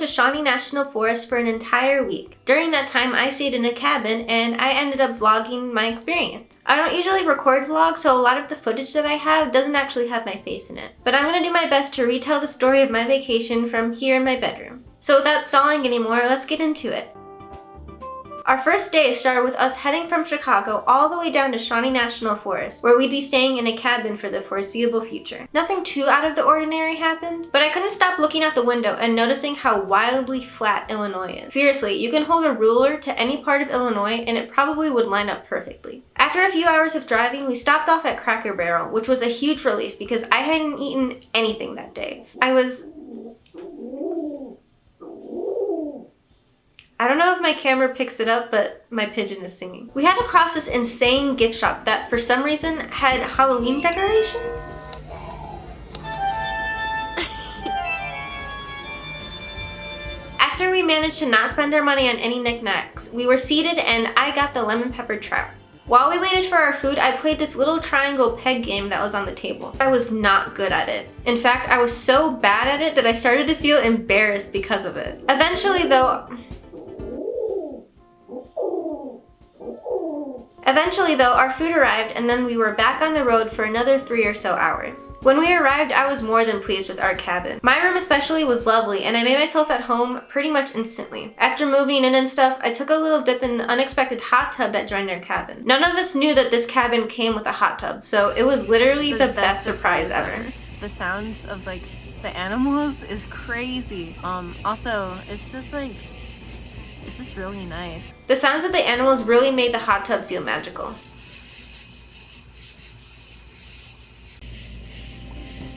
to Shawnee National Forest for an entire week. During that time, I stayed in a cabin and I ended up vlogging my experience. I don't usually record vlogs, so a lot of the footage that I have doesn't actually have my face in it. But I'm gonna do my best to retell the story of my vacation from here in my bedroom. So without stalling anymore, let's get into it. Our first day started with us heading from Chicago all the way down to Shawnee National Forest, where we'd be staying in a cabin for the foreseeable future. Nothing too out of the ordinary happened, but I couldn't stop looking out the window and noticing how wildly flat Illinois is. Seriously, you can hold a ruler to any part of Illinois and it probably would line up perfectly. After a few hours of driving, we stopped off at Cracker Barrel, which was a huge relief because I hadn't eaten anything that day. I don't know if my camera picks it up, but my pigeon is singing. We had to cross this insane gift shop that for some reason had Halloween decorations. After we managed to not spend our money on any knickknacks, we were seated and I got the lemon pepper trout. While we waited for our food, I played this little triangle peg game that was on the table. I was not good at it. In fact, I was so bad at it that I started to feel embarrassed because of it. Eventually though, our food arrived and then we were back on the road for another 3 or so hours. When we arrived, I was more than pleased with our cabin. My room especially was lovely and I made myself at home pretty much instantly. After moving in and stuff, I took a little dip in the unexpected hot tub that joined our cabin. None of us knew that this cabin came with a hot tub, so it was literally the best surprise ever. The sounds of like the animals is crazy. Also, it's just really nice. The sounds of the animals really made the hot tub feel magical.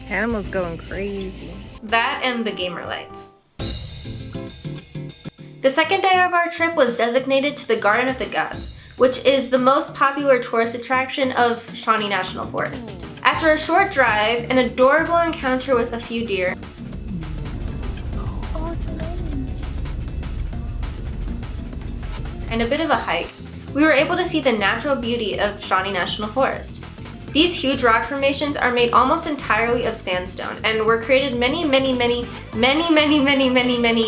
Animals going crazy. That and the gamer lights. The second day of our trip was designated to the Garden of the Gods, which is the most popular tourist attraction of Shawnee National Forest. After a short drive, an adorable encounter with a few deer, and a bit of a hike, we were able to see the natural beauty of Shawnee National Forest. These huge rock formations are made almost entirely of sandstone and were created many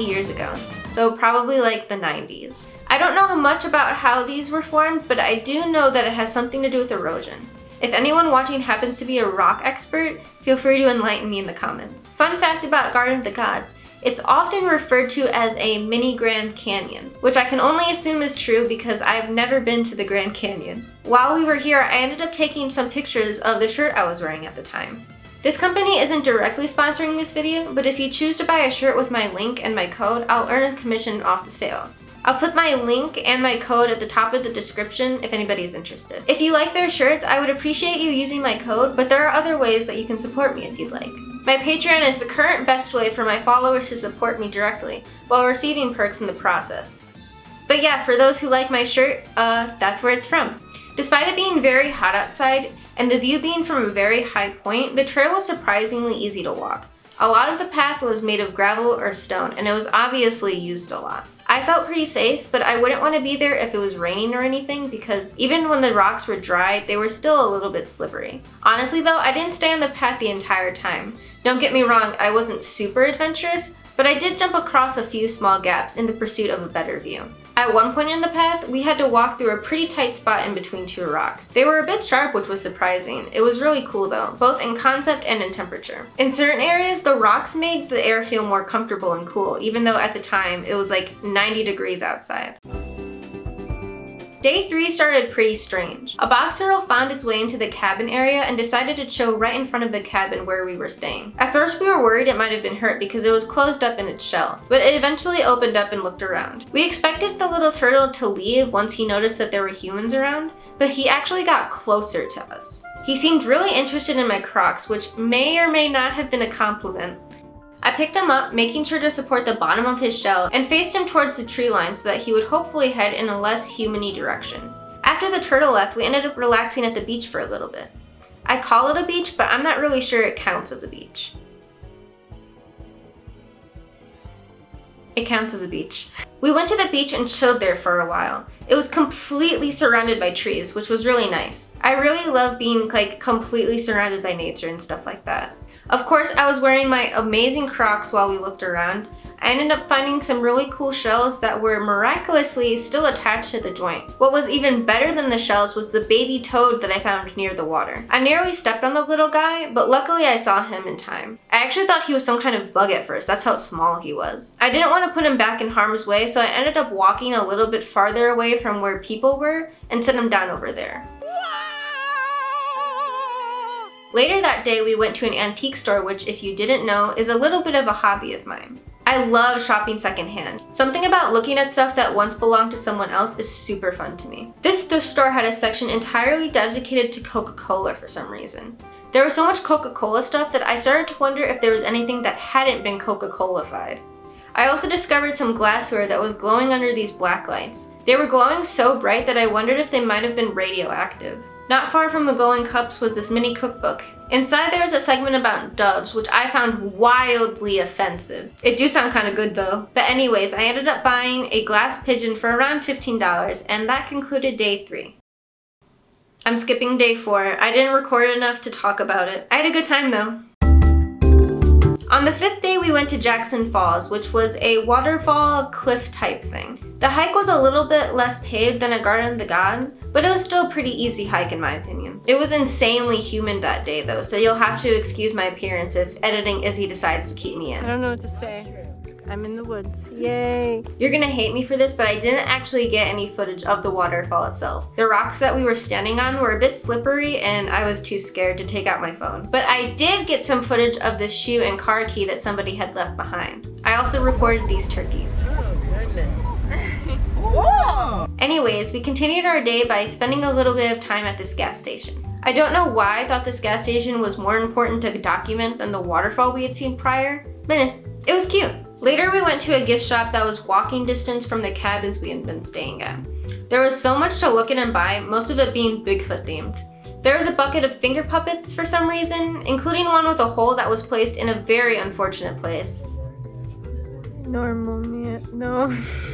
years ago. So probably like the 90s. I don't know much about how these were formed, but I do know that it has something to do with erosion. If anyone watching happens to be a rock expert, feel free to enlighten me in the comments. Fun fact about Garden of the Gods, it's often referred to as a mini Grand Canyon, which I can only assume is true because I've never been to the Grand Canyon. While we were here, I ended up taking some pictures of the shirt I was wearing at the time. This company isn't directly sponsoring this video, but if you choose to buy a shirt with my link and my code, I'll earn a commission off the sale. I'll put my link and my code at the top of the description if anybody's interested. If you like their shirts, I would appreciate you using my code, but there are other ways that you can support me if you'd like. My Patreon is the current best way for my followers to support me directly, while receiving perks in the process. But yeah, for those who like my shirt, that's where it's from. Despite it being very hot outside, and the view being from a very high point, the trail was surprisingly easy to walk. A lot of the path was made of gravel or stone, and it was obviously used a lot. I felt pretty safe, but I wouldn't want to be there if it was raining or anything because even when the rocks were dry, they were still a little bit slippery. Honestly though, I didn't stay on the path the entire time. Don't get me wrong, I wasn't super adventurous, but I did jump across a few small gaps in the pursuit of a better view. At one point in the path, we had to walk through a pretty tight spot in between two rocks. They were a bit sharp, which was surprising. It was really cool though, both in concept and in temperature. In certain areas, the rocks made the air feel more comfortable and cool, even though at the time it was like 90 degrees outside. Day 3 started pretty strange. A box turtle found its way into the cabin area and decided to chill right in front of the cabin where we were staying. At first we were worried it might have been hurt because it was closed up in its shell, but it eventually opened up and looked around. We expected the little turtle to leave once he noticed that there were humans around, but he actually got closer to us. He seemed really interested in my Crocs, which may or may not have been a compliment. I picked him up, making sure to support the bottom of his shell, and faced him towards the tree line so that he would hopefully head in a less human-y direction. After the turtle left, we ended up relaxing at the beach for a little bit. I call it a beach, but I'm not really sure it counts as a beach. It counts as a beach. We went to the beach and chilled there for a while. It was completely surrounded by trees, which was really nice. I really love being completely surrounded by nature and stuff like that. Of course, I was wearing my amazing Crocs while we looked around. I ended up finding some really cool shells that were miraculously still attached to the joint. What was even better than the shells was the baby toad that I found near the water. I nearly stepped on the little guy, but luckily I saw him in time. I actually thought he was some kind of bug at first, that's how small he was. I didn't want to put him back in harm's way, so I ended up walking a little bit farther away from where people were and set him down over there. Later that day, we went to an antique store, which, if you didn't know, is a little bit of a hobby of mine. I love shopping secondhand. Something about looking at stuff that once belonged to someone else is super fun to me. This thrift store had a section entirely dedicated to Coca-Cola for some reason. There was so much Coca-Cola stuff that I started to wonder if there was anything that hadn't been Coca-Cola-fied. I also discovered some glassware that was glowing under these black lights. They were glowing so bright that I wondered if they might have been radioactive. Not far from the glowing cups was this mini cookbook. Inside there was a segment about doves, which I found wildly offensive. It do sound kind of good though. But anyways, I ended up buying a glass pigeon for around $15, and that concluded day 3. I'm skipping day 4. I didn't record enough to talk about it. I had a good time though. On the 5th day, we went to Jackson Falls, which was a waterfall cliff type thing. The hike was a little bit less paved than a Garden of the Gods, but it was still a pretty easy hike in my opinion. It was insanely humid that day though, so you'll have to excuse my appearance if editing Izzy decides to keep me in. I don't know what to say. I'm in the woods. Yay! You're gonna hate me for this, but I didn't actually get any footage of the waterfall itself. The rocks that we were standing on were a bit slippery and I was too scared to take out my phone. But I did get some footage of this shoe and car key that somebody had left behind. I also recorded these turkeys. Oh, goodness. Whoa! Anyways, we continued our day by spending a little bit of time at this gas station. I don't know why I thought this gas station was more important to document than the waterfall we had seen prior, but it was cute. Later we went to a gift shop that was walking distance from the cabins we had been staying at. There was so much to look at and buy, most of it being Bigfoot themed. There was a bucket of finger puppets for some reason, including one with a hole that was placed in a very unfortunate place. Normal man. No.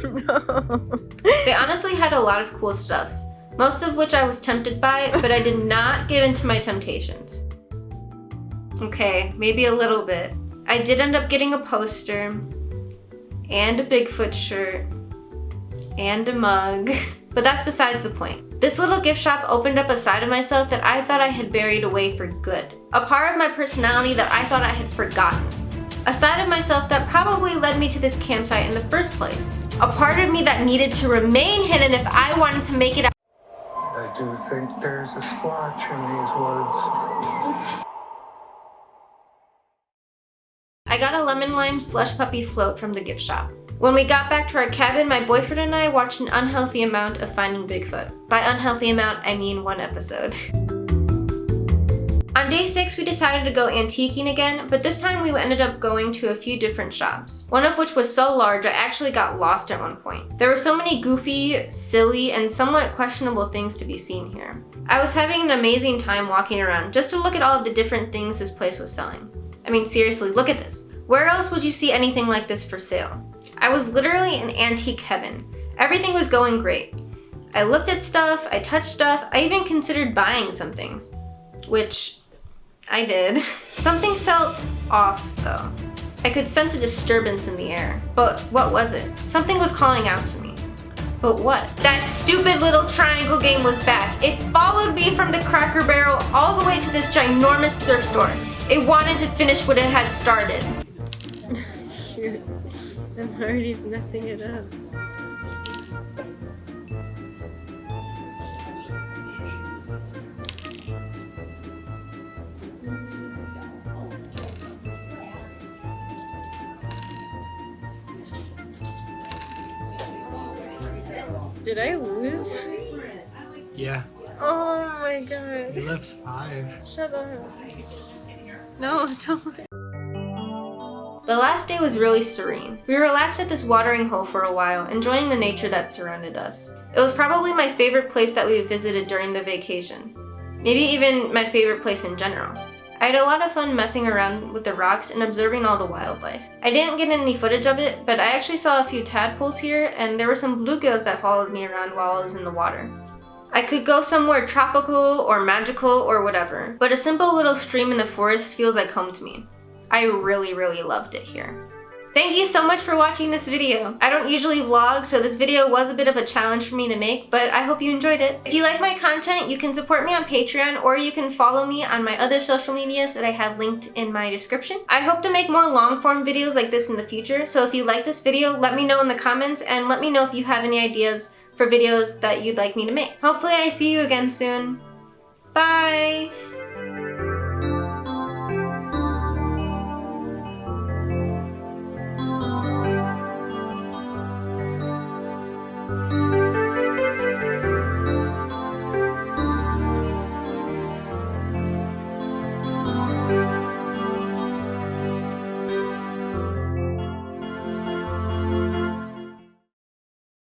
No. They honestly had a lot of cool stuff, most of which I was tempted by, but I did not give in to my temptations. Okay, maybe a little bit. I did end up getting a poster, and a Bigfoot shirt, and a mug, but that's besides the point. This little gift shop opened up a side of myself that I thought I had buried away for good. A part of my personality that I thought I had forgotten. A side of myself that probably led me to this campsite in the first place. A part of me that needed to remain hidden if I wanted to make it out. I do think there's a squatch in these woods. I got a lemon lime slush puppy float from the gift shop. When we got back to our cabin, my boyfriend and I watched an unhealthy amount of Finding Bigfoot. By unhealthy amount, I mean 1 episode. On day 6, we decided to go antiquing again, but this time we ended up going to a few different shops. One of which was so large I actually got lost at one point. There were so many goofy, silly, and somewhat questionable things to be seen here. I was having an amazing time walking around just to look at all of the different things this place was selling. I mean, seriously, look at this. Where else would you see anything like this for sale? I was literally in antique heaven. Everything was going great. I looked at stuff, I touched stuff, I even considered buying some things. Which I did. Something felt off though. I could sense a disturbance in the air. But what was it? Something was calling out to me. But what? That stupid little triangle game was back. It followed me from the Cracker Barrel all the way to this ginormous thrift store. It wanted to finish what it had started. Shoot. I'm already messing it up. Did I lose? Yeah, Oh my god. you left 5. Shut up. No, don't. The last day was really serene. We relaxed at this watering hole for a while, enjoying the nature that surrounded us. It was probably my favorite place that we visited during the vacation. Maybe even my favorite place in general. I had a lot of fun messing around with the rocks and observing all the wildlife. I didn't get any footage of it, but I actually saw a few tadpoles here, and there were some bluegills that followed me around while I was in the water. I could go somewhere tropical or magical or whatever, but a simple little stream in the forest feels like home to me. I really, really loved it here. Thank you so much for watching this video. I don't usually vlog, so this video was a bit of a challenge for me to make, but I hope you enjoyed it. If you like my content, you can support me on Patreon, or you can follow me on my other social medias that I have linked in my description. I hope to make more long-form videos like this in the future, so if you like this video, let me know in the comments, and let me know if you have any ideas for videos that you'd like me to make. Hopefully I see you again soon. Bye!